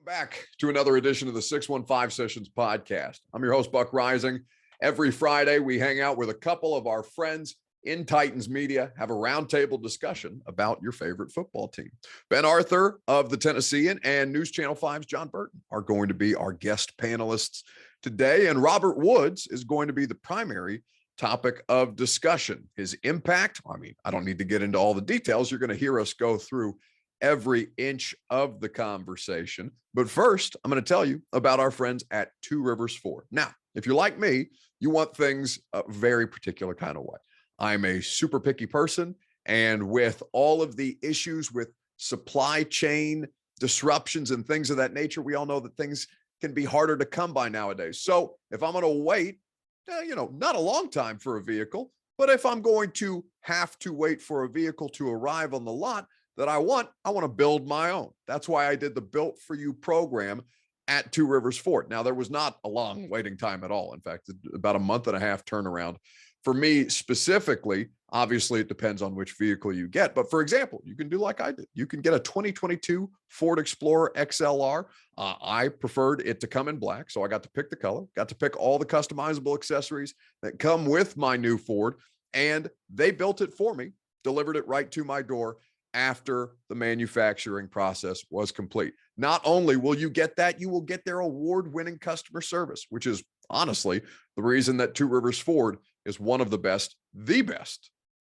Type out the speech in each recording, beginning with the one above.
back to another edition of the 615 Sessions podcast. I'm your host, Buck Reising. Every Friday, we hang out with a couple of our friends in Titans media, have a roundtable discussion about your favorite football team. Ben Arthur of the Tennessean and News Channel 5's John Burton are going to be our guest panelists today, and Robert Woods is going to be the primary topic of discussion. His impact, I don't need to get into all the details. You're going to hear us go through every inch of the conversation. But first, I'm going to tell you about our friends at Two Rivers Ford. Now, if you're like me, you want things a very particular kind of way. I'm a super picky person, and with all of the issues with supply chain disruptions and things of that nature, we all know that things can be harder to come by nowadays. So if I'm going to wait, not a long time for a vehicle, but if I'm going to have to wait for a vehicle to arrive on the lot that I want to build my own. That's why I did the Built For You program at Two Rivers Ford. Now, there was not a long waiting time at all. In fact, about a month and a half turnaround. For me specifically, obviously, it depends on which vehicle you get. But for example, you can do like I did. You can get a 2022 Ford Explorer XLR. I preferred it to come in black, so I got to pick the color, got to pick all the customizable accessories that come with my new Ford, and they built it for me, delivered it right to my door after the manufacturing process was complete. Not only will you get that, you will get their award-winning customer service, which is honestly the reason that Two Rivers Ford is one of the best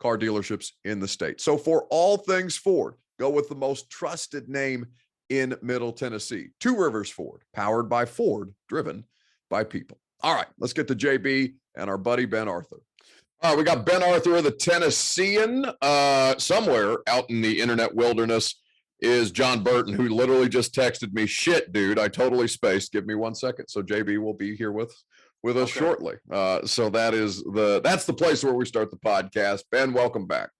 car dealerships in the state. So for all things Ford, go with the most trusted name in Middle Tennessee. Two Rivers Ford, powered by Ford, driven by people. All right, let's get to JB and our buddy Ben Arthur. All right, we got Ben Arthur of the Tennessean. Somewhere out in the internet wilderness is John Burton, who literally just texted me, "Shit, dude, I totally spaced. Give me 1 second." So JB will be here with us shortly. So that's the place where we start the podcast. Ben, welcome back.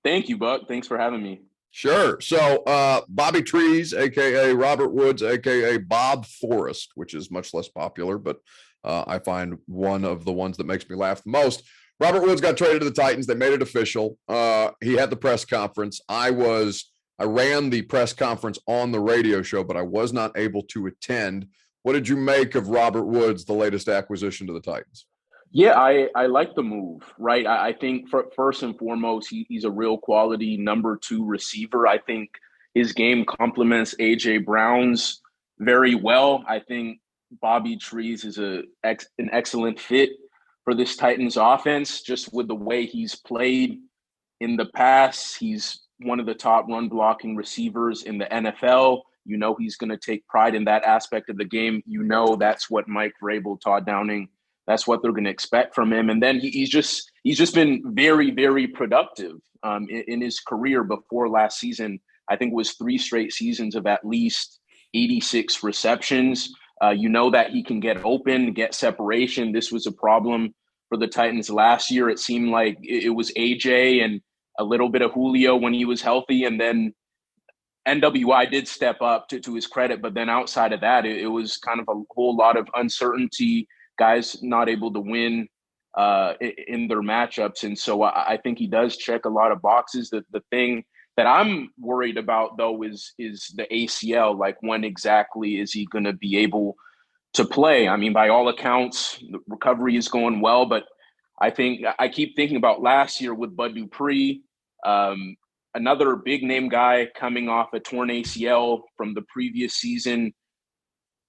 Thank you, Buck. Thanks for having me. Sure. So Bobby Trees, aka Robert Woods, aka Bob Forrest, which is much less popular, but I find one of the ones that makes me laugh the most. Robert Woods got traded to the Titans. They made it official. He had the press conference. I ran the press conference on the radio show, but I was not able to attend. What did you make of Robert Woods, the latest acquisition to the Titans? Yeah, I like the move, right? I think first and foremost, he's a real quality number 2 receiver. I think his game complements A.J. Brown's very well. I think Bobby Trees is an excellent fit for this Titans offense, just with the way he's played in the past. He's one of the top run blocking receivers in the NFL. You know he's going to take pride in that aspect of the game. You know that's what Mike Vrabel, Todd Downing, that's what they're going to expect from him. And then he's just been very, very productive in his career before last season. I think it was 3 straight seasons of at least 86 receptions. You know that he can get open, get separation. This was a problem for the Titans last year. It seemed like it was AJ and a little bit of Julio when he was healthy, and then NWI did step up to his credit. But then outside of that, it was kind of a whole lot of uncertainty, guys not able to win in their matchups. And so I think he does check a lot of boxes. The thing that I'm worried about, though, is the ACL. Like, when exactly is he going to be able to play? I mean, by all accounts, the recovery is going well, but I think I keep thinking about last year with Bud Dupree, another big name guy coming off a torn ACL from the previous season.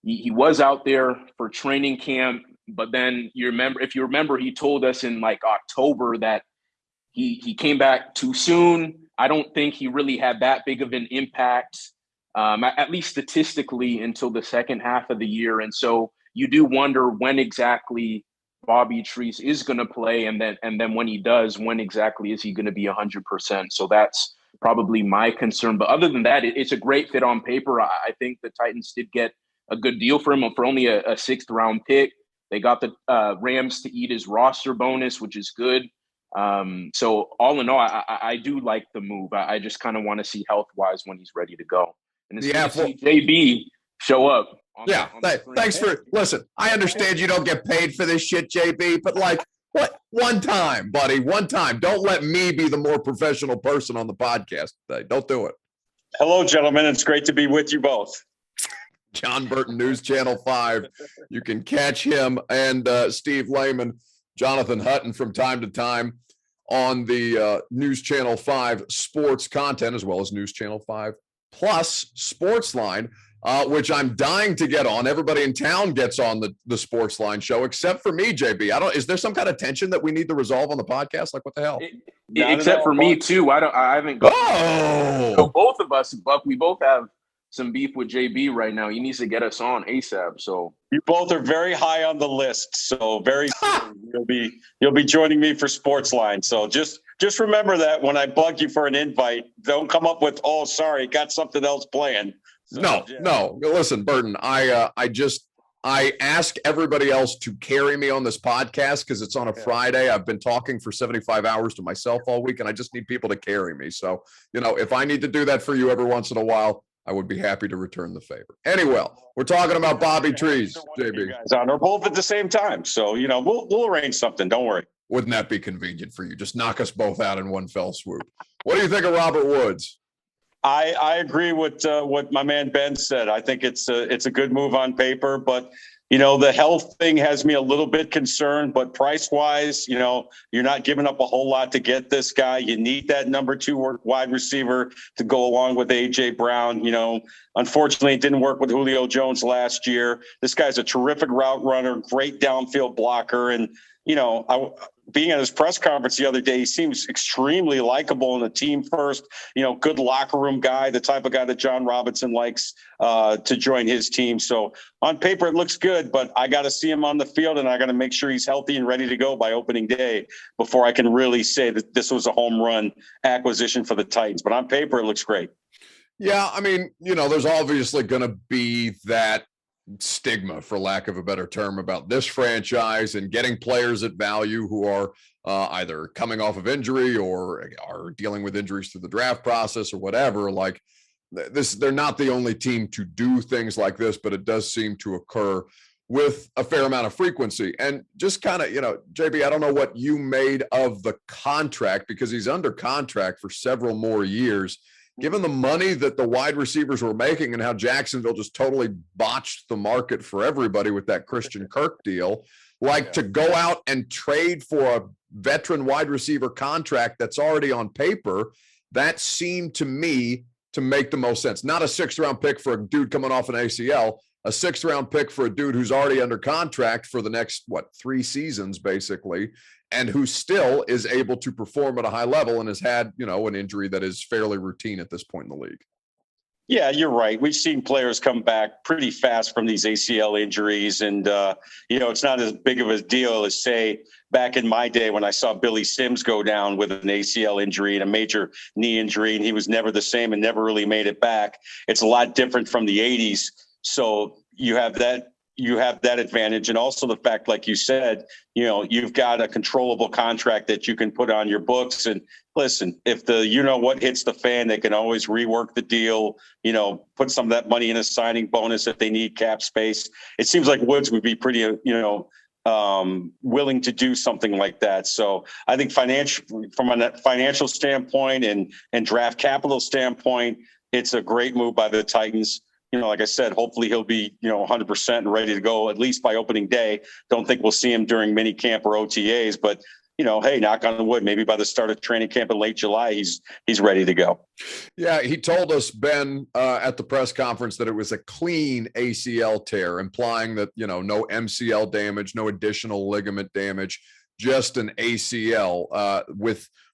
He was out there for training camp, but then if you remember, he told us in like October that he came back too soon. I don't think he really had that big of an impact, at least statistically, until the second half of the year. And so you do wonder when exactly Bobby Trees is going to play, and then when he does, when exactly is he going to be 100%? So that's probably my concern. But other than that, it's a great fit on paper. I think the Titans did get a good deal for him for only a 6th round pick. They got the Rams to eat his roster bonus, which is good. So all in all, I do like the move. I just kind of want to see health-wise when he's ready to go. And it's good to see JB show up. Thanks for – listen, I understand you don't get paid for this shit, JB, but like, what? One time, buddy, one time. Don't let me be the more professional person on the podcast today. Don't do it. Hello, gentlemen. It's great to be with you both. John Burton, News Channel 5. You can catch him and Steve Lehman, Jonathan Hutton from time to time on the News Channel 5 sports content, as well as News Channel 5 Plus Sports Line, which I'm dying to get on. Everybody in town gets on the Sports Line show, except for me, JB. Is there some kind of tension that we need to resolve on the podcast? Like, what the hell? Except for me, too. I haven't gone. Oh! So both of us, Buck, we both have some beef with JB right now. He needs to get us on ASAP. So you both are very high on the list. So very soon you'll be joining me for Sports Line. So just remember that when I bug you for an invite, don't come up with, oh, sorry, got something else planned. So, no. Listen, Burton, I ask everybody else to carry me on this podcast because it's on a Friday. I've been talking for 75 hours to myself all week, and I just need people to carry me. So, if I need to do that for you every once in a while, I would be happy to return the favor. Anyway, we're talking about Bobby Trees, JB. Or both at the same time. So, we'll arrange something. Don't worry. Wouldn't that be convenient for you? Just knock us both out in one fell swoop. What do you think of Robert Woods? I agree with what my man Ben said. I think it's a good move on paper, but the health thing has me a little bit concerned. But price wise, you're not giving up a whole lot to get this guy. You need that number 2 wide receiver to go along with AJ Brown. Unfortunately, it didn't work with Julio Jones last year. This guy's a terrific route runner, great downfield blocker, and being at his press conference the other day, he seems extremely likable and a team first, good locker room guy, the type of guy that John Robinson likes to join his team. So on paper, it looks good, but I got to see him on the field and I got to make sure he's healthy and ready to go by opening day before I can really say that this was a home run acquisition for the Titans. But on paper, it looks great. Yeah. I mean, there's obviously going to be that stigma, for lack of a better term, about this franchise and getting players at value who are either coming off of injury or are dealing with injuries through the draft process or whatever. Like this, they're not the only team to do things like this, but it does seem to occur with a fair amount of frequency. And just kind of, JB, I don't know what you made of the contract because he's under contract for several more years. Given the money that the wide receivers were making and how Jacksonville just totally botched the market for everybody with that Christian Kirk deal, to go out and trade for a veteran wide receiver contract that's already on paper, that seemed to me to make the most sense. Not a 6th-round pick for a dude coming off an ACL, a 6th-round pick for a dude who's already under contract for the next, 3 seasons, basically, and who still is able to perform at a high level and has had, an injury that is fairly routine at this point in the league. Yeah, you're right. We've seen players come back pretty fast from these ACL injuries. And, it's not as big of a deal as, say, back in my day when I saw Billy Sims go down with an ACL injury and a major knee injury, and he was never the same and never really made it back. It's a lot different from the 80s. So you have that advantage. And also the fact, like you said, you've got a controllable contract that you can put on your books. And listen, if what hits the fan, they can always rework the deal, put some of that money in a signing bonus if they need cap space. It seems like Woods would be pretty, willing to do something like that. So I think from a financial standpoint and draft capital standpoint, it's a great move by the Titans. Like I said, hopefully he'll be, 100% and ready to go at least by opening day. Don't think we'll see him during mini camp or OTAs, but hey, knock on the wood, maybe by the start of training camp in late July, he's ready to go. Yeah, he told us, Ben, at the press conference that it was a clean ACL tear, implying that, no MCL damage, no additional ligament damage, just an ACL,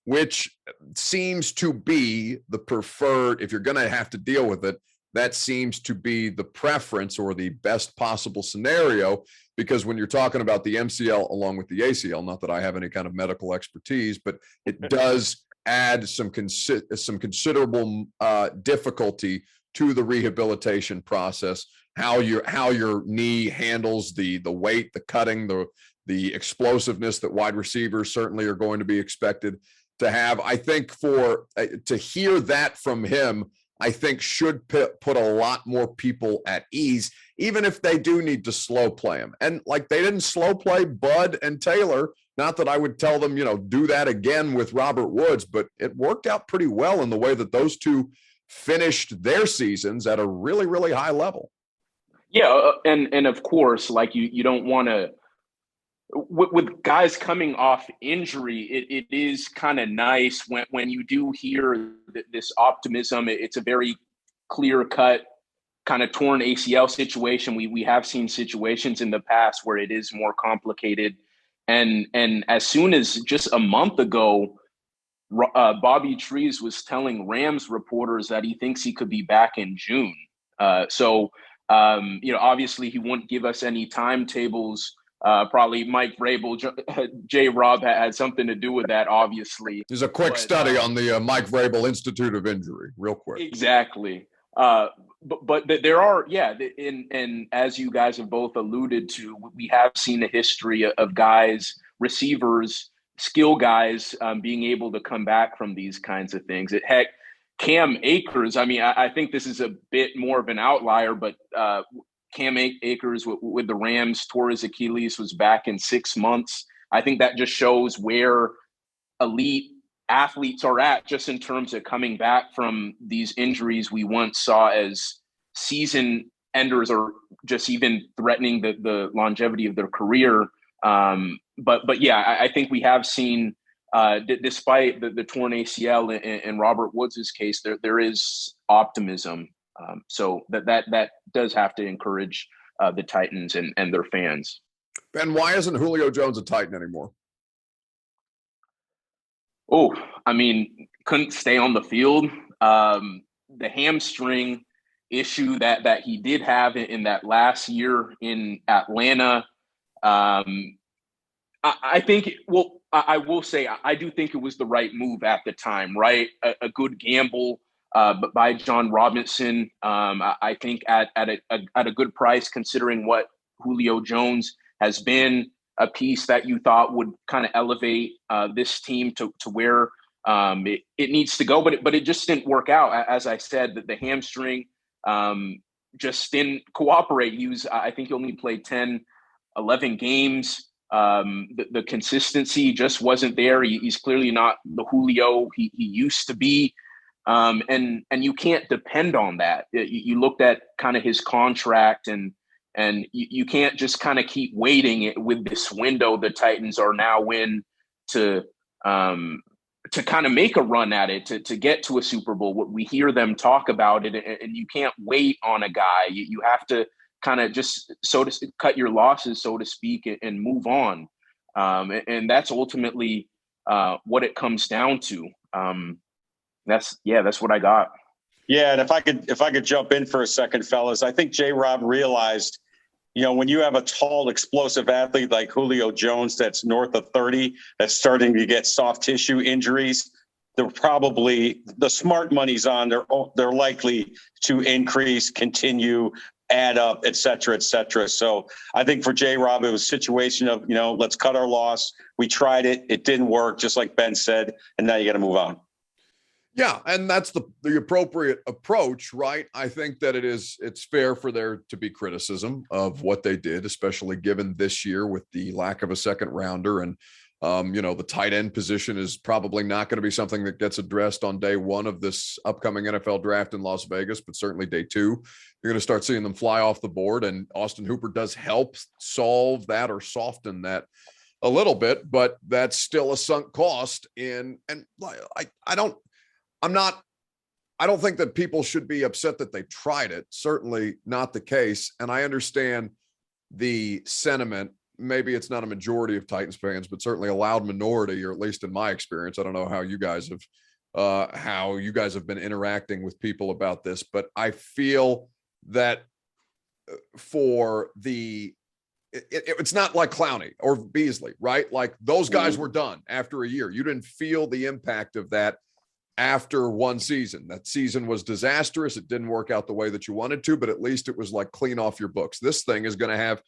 which seems to be the preferred, if you're going to have to deal with it, that seems to be the preference or the best possible scenario, because when you're talking about the MCL along with the ACL, not that I have any kind of medical expertise, but it does add some considerable difficulty to the rehabilitation process, how your knee handles the weight, the cutting, the explosiveness that wide receivers certainly are going to be expected to have. I think to hear that from him, I think should put a lot more people at ease, even if they do need to slow play him. And they didn't slow play Bud and Taylor. Not that I would tell them, do that again with Robert Woods, but it worked out pretty well in the way that those two finished their seasons at a really, really high level. Yeah, and of course, like you don't want to with guys coming off injury, it is kind of nice when you do hear this optimism. It's a very clear cut kind of torn ACL situation. We have seen situations in the past where it is more complicated, and as soon as just a month ago, Bobby Trees was telling Rams reporters that he thinks he could be back in June. Obviously he wouldn't give us any timetables. Probably Mike Vrabel, J. Rob had something to do with that, obviously. There's a quick study on the Mike Vrabel Institute of Injury, real quick. Exactly. But there are, and as you guys have both alluded to, we have seen a history of guys, receivers, skill guys being able to come back from these kinds of things. Heck, Cam Akers, I think this is a bit more of an outlier, but Cam Akers with the Rams tore his Achilles, was back in 6 months. I think that just shows where elite athletes are at just in terms of coming back from these injuries we once saw as season enders or just even threatening the longevity of their career. But yeah, I think we have seen, despite the torn ACL in Robert Woods' case, there is optimism. So that does have to encourage the Titans and their fans. Ben, why isn't Julio Jones a Titan anymore? Oh, couldn't stay on the field. The hamstring issue that he did have in that last year in Atlanta. I think, I will say, I do think it was the right move at the time, right? A good gamble but by John Robinson. I think at a good price, considering what Julio Jones has been, a piece that you thought would kind of elevate this team to where it needs to go. But it just didn't work out. As I said, the hamstring just didn't cooperate. I think he only played 10, 11 games. The consistency just wasn't there. He's clearly not the Julio he used to be. And you can't depend on that. You looked at kind of his contract and you can't just kind of keep waiting with this window the Titans are now in to kind of make a run at it, to get to a Super Bowl. We hear them talk about it, and you can't wait on a guy. You have to kind of just cut your losses, so to speak, and move on. And that's ultimately what it comes down to. That's what I got. Yeah, and if I could jump in for a second, fellas, I think J-Rob realized, when you have a tall, explosive athlete like Julio Jones that's north of 30, that's starting to get soft tissue injuries, they're probably, the smart money's on. They're likely to increase, continue, add up, et cetera, et cetera. So I think for J-Rob, it was a situation of, let's cut our loss. We tried it. It didn't work, just like Ben said, and now you got to move on. Yeah, and that's the appropriate approach, right? I think that it's fair for there to be criticism of what they did, especially given this year with the lack of a second rounder. And, the tight end position is probably not going to be something that gets addressed on day one of this upcoming NFL draft in Las Vegas, but certainly day two, you're going to start seeing them fly off the board. And Austin Hooper does help solve that or soften that a little bit, but that's still a sunk cost. And I don't think that people should be upset that they tried it. Certainly not the case. And I understand the sentiment. Maybe it's not a majority of Titans fans, but certainly a loud minority, or at least in my experience. I don't know how you guys have been interacting with people about this, but I feel that it's not like Clowney or Beasley, right? Like those guys were done after a year. You didn't feel the impact of that after one season. That season was disastrous. It didn't work out the way that you wanted to, but at least it was like clean off your books. This thing is going to have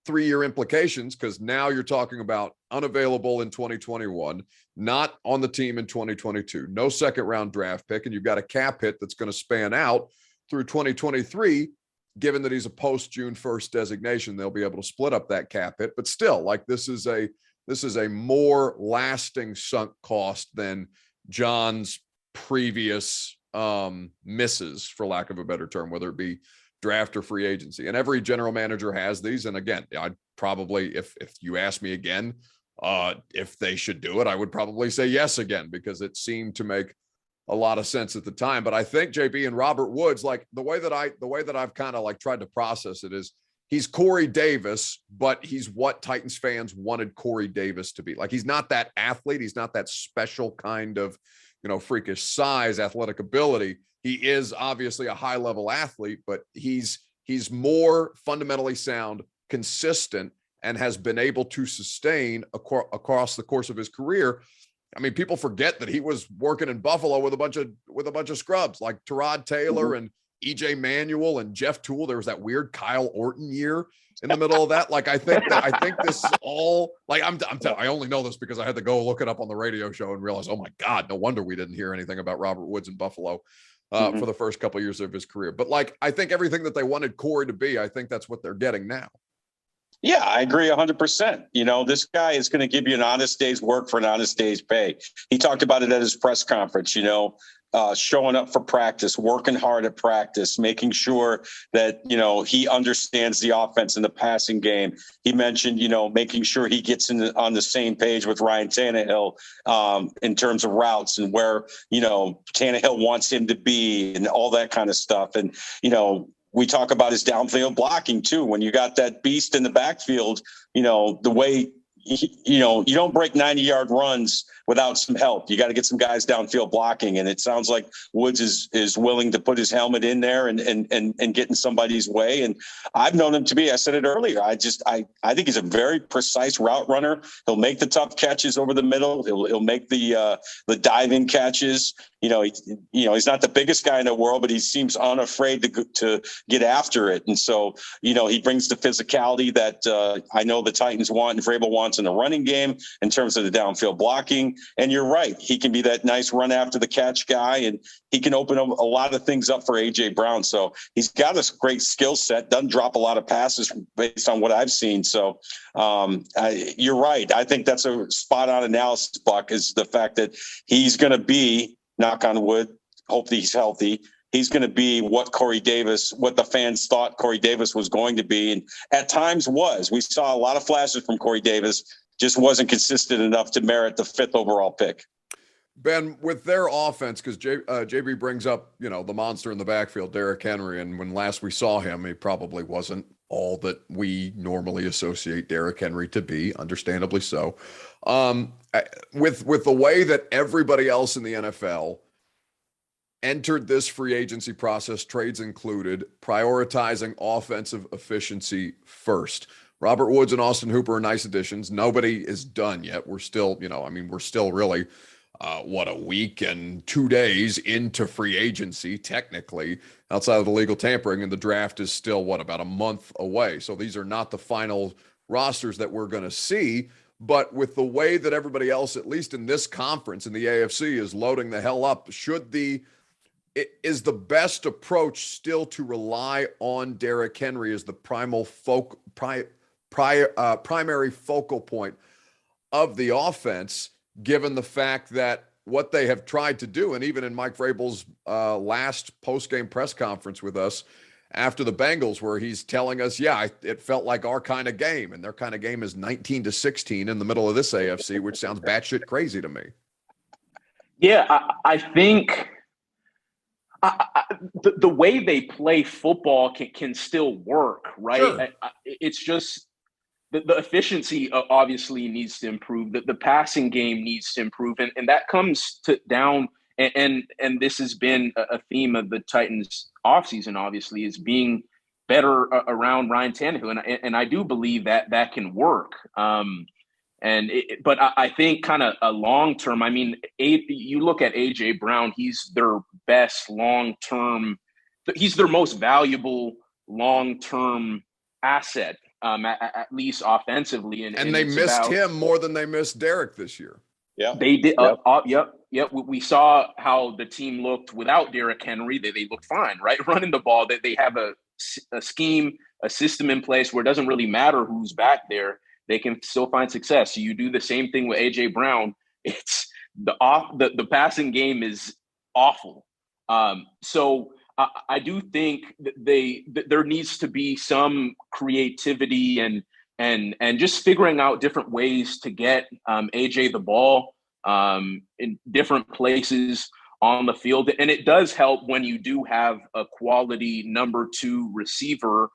3-year implications, because now you're talking about unavailable in 2021, not on the team in 2022, no second round draft pick, and you've got a cap hit that's going to span out through 2023. Given that he's a post June 1st designation, they'll be able to split up that cap hit, but still, like this is a more lasting sunk cost than John's previous misses, for lack of a better term, whether it be draft or free agency. And every general manager has these. And again, I'd probably, if you ask me again, if they should do it, I would probably say yes again, because it seemed to make a lot of sense at the time. But I think JB and Robert Woods, like the way that I've kind of like tried to process it is, he's Corey Davis, but he's what Titans fans wanted Corey Davis to be. Like, he's not that athlete. He's not that special kind of, freakish size, athletic ability. He is obviously a high level athlete, but he's more fundamentally sound, consistent, and has been able to sustain across the course of his career. I mean, people forget that he was working in Buffalo with a bunch of scrubs like Tyrod Taylor and EJ Manuel and Jeff Toole. There was that weird Kyle Orton year in the middle of that. Like, I think this is all, like, I only know this because I had to go look it up on the radio show and realize, oh my God, no wonder we didn't hear anything about Robert Woods in Buffalo for the first couple of years of his career. But like, I think everything that they wanted Corey to be, I think that's what they're getting now. Yeah, I agree 100%. This guy is going to give you an honest day's work for an honest day's pay. He talked about it at his press conference, showing up for practice, working hard at practice, making sure that, he understands the offense and the passing game. He mentioned, making sure he gets on the same page with Ryan Tannehill in terms of routes and where, Tannehill wants him to be and all that kind of stuff. And, we talk about his downfield blocking too. When you got that beast in the backfield, the way, you don't break 90-yard runs without some help. You got to get some guys downfield blocking. And it sounds like Woods is willing to put his helmet in there and get in somebody's way. And I've known him to be, I said it earlier, I think he's a very precise route runner. He'll make the tough catches over the middle. He'll make the diving catches. He's not the biggest guy in the world, but he seems unafraid to get after it. And so, he brings the physicality that I know the Titans want and Vrabel wants in the running game in terms of the downfield blocking. And you're right. He can be that nice run after the catch guy, and he can open up a lot of things up for A.J. Brown. So he's got a great skill set, doesn't drop a lot of passes based on what I've seen. So you're right. I think that's a spot on analysis, Buck, is the fact that he's going to be, knock on wood, hope that he's healthy, he's going to be what the fans thought Corey Davis was going to be. And at times was. We saw a lot of flashes from Corey Davis, just wasn't consistent enough to merit the 5th overall pick. Ben, with their offense, because JB brings up, the monster in the backfield, Derrick Henry, and when last we saw him, he probably wasn't all that we normally associate Derrick Henry to be, understandably so. With the way that everybody else in the NFL entered this free agency process, trades included, prioritizing offensive efficiency first. Robert Woods and Austin Hooper are nice additions. Nobody is done yet. We're still, we're still really, a week and 2 days into free agency, technically, outside of the legal tampering, and the draft is still, about a month away. So these are not the final rosters that we're going to see. But with the way that everybody else, at least in this conference in the AFC, is loading the hell up, is the best approach still to rely on Derrick Henry as the primary focal point of the offense, given the fact that what they have tried to do, and even in Mike Vrabel's last post-game press conference with us after the Bengals, where he's telling us, it felt like our kind of game, and their kind of game is 19-16 in the middle of this AFC, which sounds batshit crazy to me. Yeah, I think the way they play football can still work, right? Sure. It's just the efficiency obviously needs to improve. The passing game needs to improve, and that comes down. And this has been a theme of the Titans offseason, obviously, is being better around Ryan Tannehill, and I do believe that can work. But I think kind of a long term. I mean, you look at A.J. Brown; he's their best long term. He's their most valuable long term asset, at least offensively. And they missed him more than they missed Derrick this year. Yeah, they did. Yep. We saw how the team looked without Derrick Henry. They looked fine, right? Running the ball. They have a scheme, a system in place where it doesn't really matter who's back there. They can still find success. So you do the same thing with A.J. Brown. It's the passing game is awful. So I do think that there needs to be some creativity and just figuring out different ways to get AJ the ball in different places on the field. And it does help when you do have a quality number 2 receiver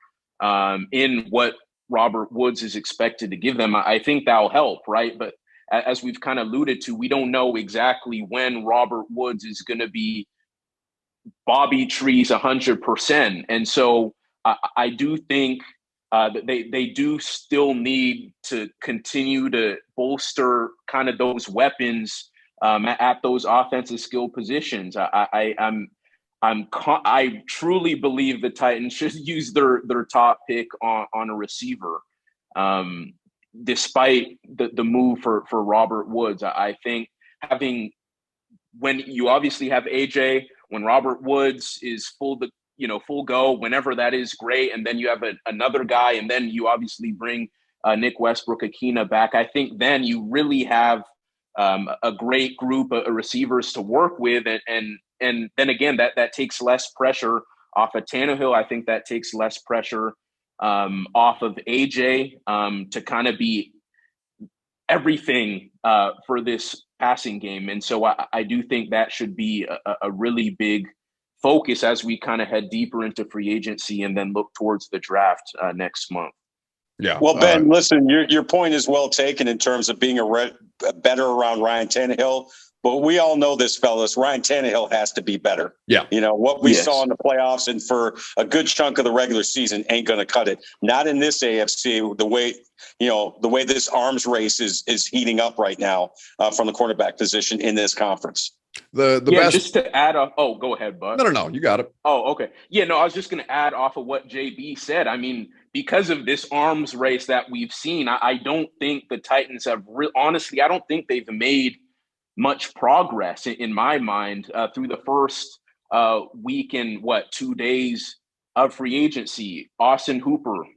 in what Robert Woods is expected to give them. I think that'll help, right? But as we've kind of alluded to, we don't know exactly when Robert Woods is going to be Bobby Trees 100%. And so I do think that they do still need to continue to bolster kind of those weapons at those offensive skill positions. I truly believe the Titans should use their top pick on a receiver, despite the move for Robert Woods. I think when you obviously have AJ, when Robert Woods is full go, whenever that is, great, and then you have another guy, and then you obviously bring Nick Westbrook-Akina back. I think then you really have a great group of receivers to work with, and then again that takes less pressure off of Tannehill. I think that takes less pressure off of AJ to kind of be everything for this passing game. And so I do think that should be a really big focus as we kind of head deeper into free agency and then look towards the draft next month. Yeah. Well, Ben, listen, your point is well taken in terms of being a better around Ryan Tannehill. But we all know this, fellas. Ryan Tannehill has to be better. Yeah. You know, what we saw in the playoffs and for a good chunk of the regular season ain't going to cut it. Not in this AFC, the way this arms race is heating up right now from the quarterback position in this conference. The best. Just to add up. Oh, go ahead, Bud. No, you got it. Oh, okay. Yeah, no, I was just going to add off of what JB said. I mean, because of this arms race that we've seen, I don't think the Titans have honestly, I don't think they've made much progress in my mind through the first week and 2 days of free agency. Austin Hooper,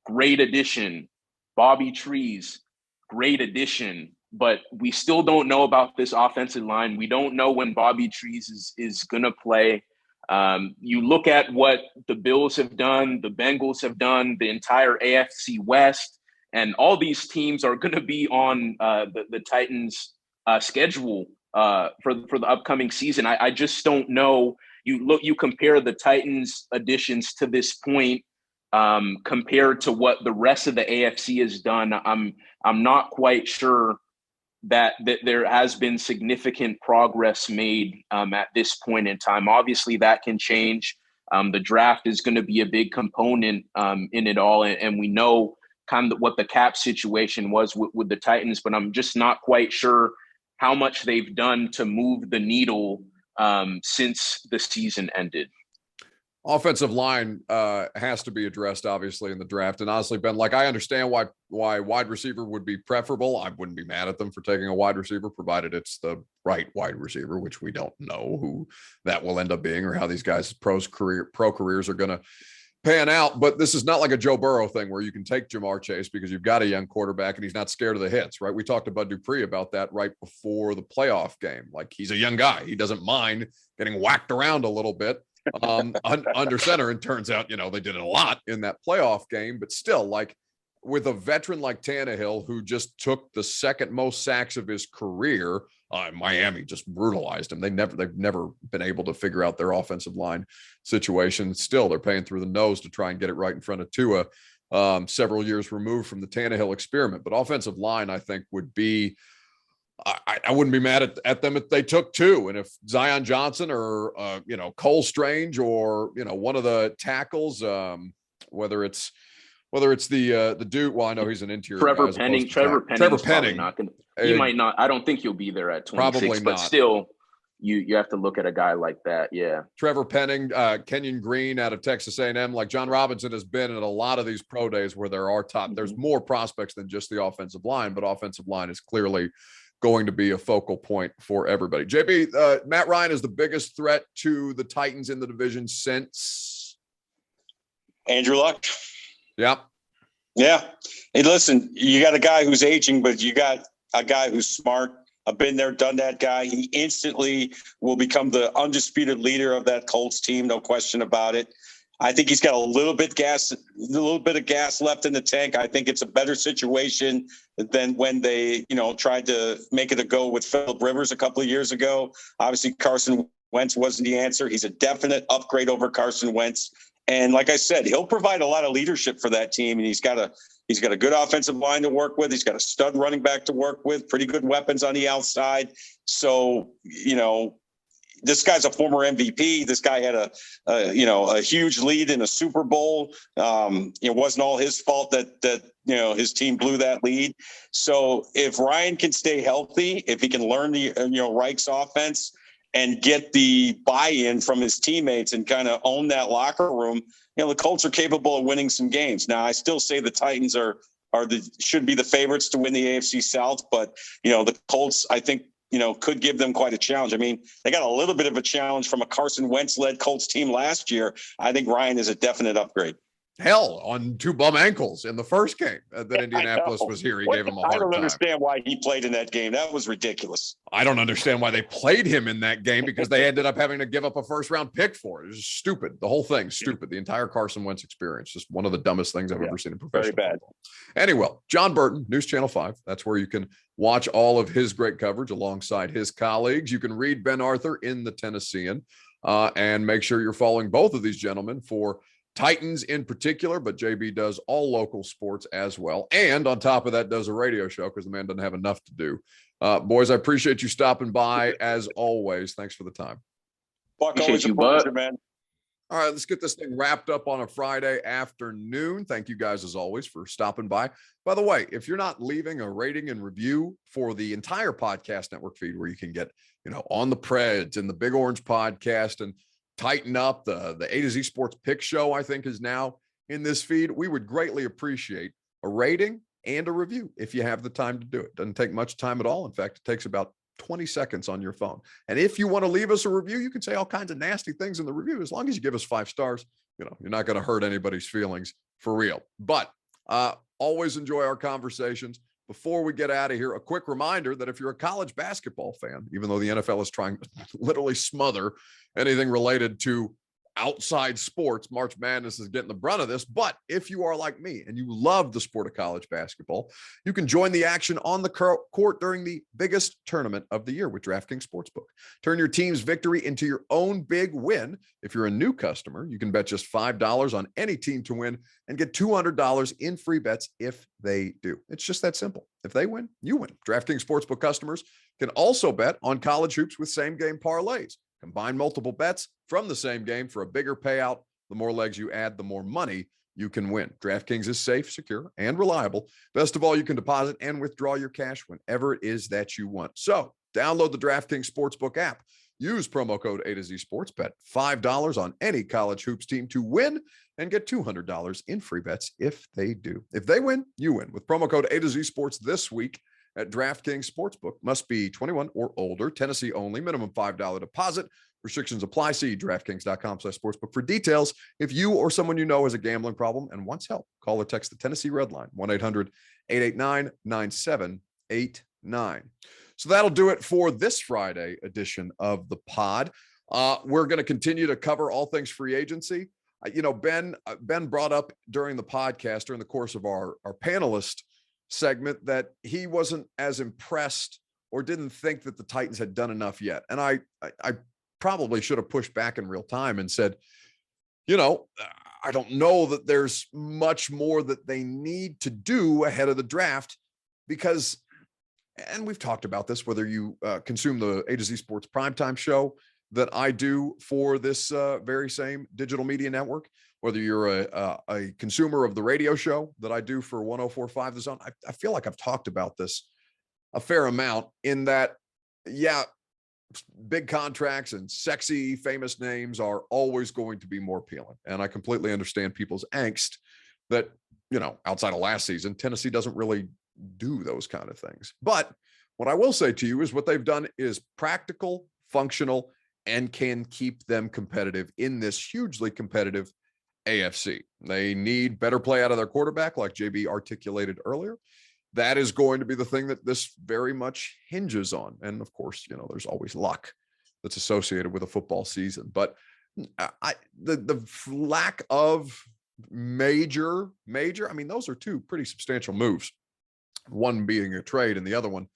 great addition. Bobby Trees, great addition. But we still don't know about this offensive line. We don't know when Bobby Trees is going to play. You look at what the Bills have done, the Bengals have done, the entire AFC West, and all these teams are going to be on the Titans' schedule for the upcoming season. I just don't know. You compare the Titans' additions to this point compared to what the rest of the AFC has done. I'm not quite sure that there has been significant progress made at this point in time. Obviously, that can change. The draft is going to be a big component in it all, and we know kind of what the cap situation was with the Titans, but I'm just not quite sure how much they've done to move the needle since the season ended. Offensive line has to be addressed, obviously, in the draft. And honestly, Ben, I understand why wide receiver would be preferable. I wouldn't be mad at them for taking a wide receiver, provided it's the right wide receiver, which we don't know who that will end up being or how these guys' pro careers are going to pan out. But this is not like a Joe Burrow thing where you can take Jamar Chase because you've got a young quarterback and he's not scared of the hits, right? We talked to Bud Dupree about that right before the playoff game. He's a young guy. He doesn't mind getting whacked around a little bit under center. And turns out, they did it a lot in that playoff game, but still, with a veteran like Tannehill, who just took the second most sacks of his career, Miami just brutalized him. They've never been able to figure out their offensive line situation. Still, they're paying through the nose to try and get it right in front of Tua, several years removed from the Tannehill experiment. But offensive line, I think, would be, I wouldn't be mad at them if they took two. And if Zion Johnson or, Cole Strange or, one of the tackles, whether it's the dude, well, I know he's an interior. Trevor Penning. Trevor Penning. He might not. I don't think he'll be there at 26, probably not. But still, you have to look at a guy like that. Yeah. Trevor Penning, Kenyon Green out of Texas A&M. John Robinson has been at a lot of these pro days where there are there's more prospects than just the offensive line, but offensive line is clearly going to be a focal point for everybody. JB, Matt Ryan is the biggest threat to the Titans in the division since Andrew Luck. Yeah. Yeah. Hey, listen, you got a guy who's aging, but you got a guy who's smart I've been there, done that guy. He instantly will become the undisputed leader of that Colts team. No question about it. I think he's got a little bit of gas left in the tank. I think it's a better situation than when they, tried to make it a go with Phillip Rivers a couple of years ago. Obviously, Carson Wentz wasn't the answer. He's a definite upgrade over Carson Wentz. And like I said, he'll provide a lot of leadership for that team. And he's got a good offensive line to work with. He's got a stud running back to work with, pretty good weapons on the outside. So, this guy's a former MVP. This guy had a huge lead in a Super Bowl. It wasn't all his fault that his team blew that lead. So if Ryan can stay healthy, if he can learn the Reich's offense and get the buy-in from his teammates and kind of own that locker room, the Colts are capable of winning some games. Now, I still say the Titans should be the favorites to win the AFC South, but the Colts, I think, could give them quite a challenge. I mean, they got a little bit of a challenge from a Carson Wentz-led Colts team last year. I think Ryan is a definite upgrade. Hell, on 2 bum ankles in the first game that Indianapolis was here. He gave him a hard time. I don't understand why he played in that game. That was ridiculous. I don't understand why they played him in that game, because they ended up having to give up a first-round pick for it. It was stupid. The whole thing, stupid. The entire Carson Wentz experience, just one of the dumbest things I've ever seen in professional football. Anyway, John Burton, News Channel 5. That's where you can watch all of his great coverage alongside his colleagues. You can read Ben Arthur in the Tennessean, and make sure you're following both of these gentlemen for Titans in particular, but JB does all local sports as well. And on top of that, does a radio show because the man doesn't have enough to do. Boys, I appreciate you stopping by as always. Thanks for the time. Buck, always a pleasure, man. All right, let's get this thing wrapped up on a Friday afternoon. Thank you guys, as always, for stopping by. By the way, if you're not leaving a rating and review for the entire podcast network feed, where you can get, On the Preds and the Big Orange podcast and Tighten Up, the A to Z Sports Pick Show, I think, is now in this feed. We would greatly appreciate a rating and a review if you have the time to do it. Doesn't take much time at all. In fact, it takes about 20 seconds on your phone. And if you want to leave us a review, you can say all kinds of nasty things in the review. As long as you give us 5 stars, you're not going to hurt anybody's feelings for real. But always enjoy our conversations. Before we get out of here, a quick reminder that if you're a college basketball fan, even though the NFL is trying to literally smother anything related to outside sports, March Madness is getting the brunt of this. But if you are like me and you love the sport of college basketball, you can join the action on the court during the biggest tournament of the year with DraftKings Sportsbook. Turn your team's victory into your own big win. If you're a new customer, you can bet just $5 on any team to win and get $200 in free bets if they do. It's just that simple. If they win, you win. DraftKings Sportsbook customers can also bet on college hoops with same-game parlays. Combine multiple bets from the same game for a bigger payout. The more legs you add, the more money you can win. DraftKings is safe, secure, and reliable. Best of all, you can deposit and withdraw your cash whenever it is that you want. So download the DraftKings Sportsbook app. Use promo code ATOZSPORTS. Bet $5 on any college hoops team to win and get $200 in free bets if they do. If they win, you win. With promo code ATOZSPORTS this week at DraftKings Sportsbook. Must be 21 or older. Tennessee only. Minimum $5 deposit. Restrictions apply. See DraftKings.com/sportsbook for details. If you or someone you know has a gambling problem and wants help, call or text the Tennessee Red Line, 1-800-889-9789. So that'll do it for this Friday edition of the pod. We're going to continue to cover all things free agency. Ben brought up during the podcast, during the course of our panelist segment, that he wasn't as impressed or didn't think that the Titans had done enough yet. And I probably should have pushed back in real time and said, I don't know that there's much more that they need to do ahead of the draft, because, and we've talked about this, whether you consume the A to Z Sports primetime show that I do for this very same digital media network, whether you're a consumer of the radio show that I do for 104.5 The Zone. I feel like I've talked about this a fair amount, in that, big contracts and sexy, famous names are always going to be more appealing. And I completely understand people's angst that, outside of last season, Tennessee doesn't really do those kind of things. But what I will say to you is what they've done is practical, functional, and can keep them competitive in this hugely competitive AFC. They need better play out of their quarterback, like JB articulated earlier. that is going to be the thing that this very much hinges on. And of course, there's always luck that's associated with a football season. But the lack of major, I mean, those are two pretty substantial moves. One being a trade and the other one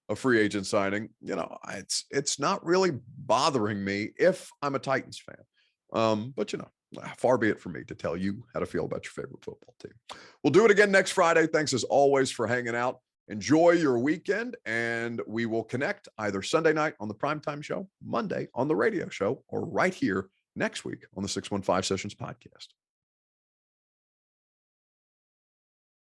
a free agent signing. It's not really bothering me if I'm a Titans fan. But far be it for me to tell you how to feel about your favorite football team. We'll do it again next Friday. Thanks as always for hanging out. Enjoy your weekend, and we will connect either Sunday night on the primetime show, Monday on the radio show, or right here next week on the 615 Sessions podcast.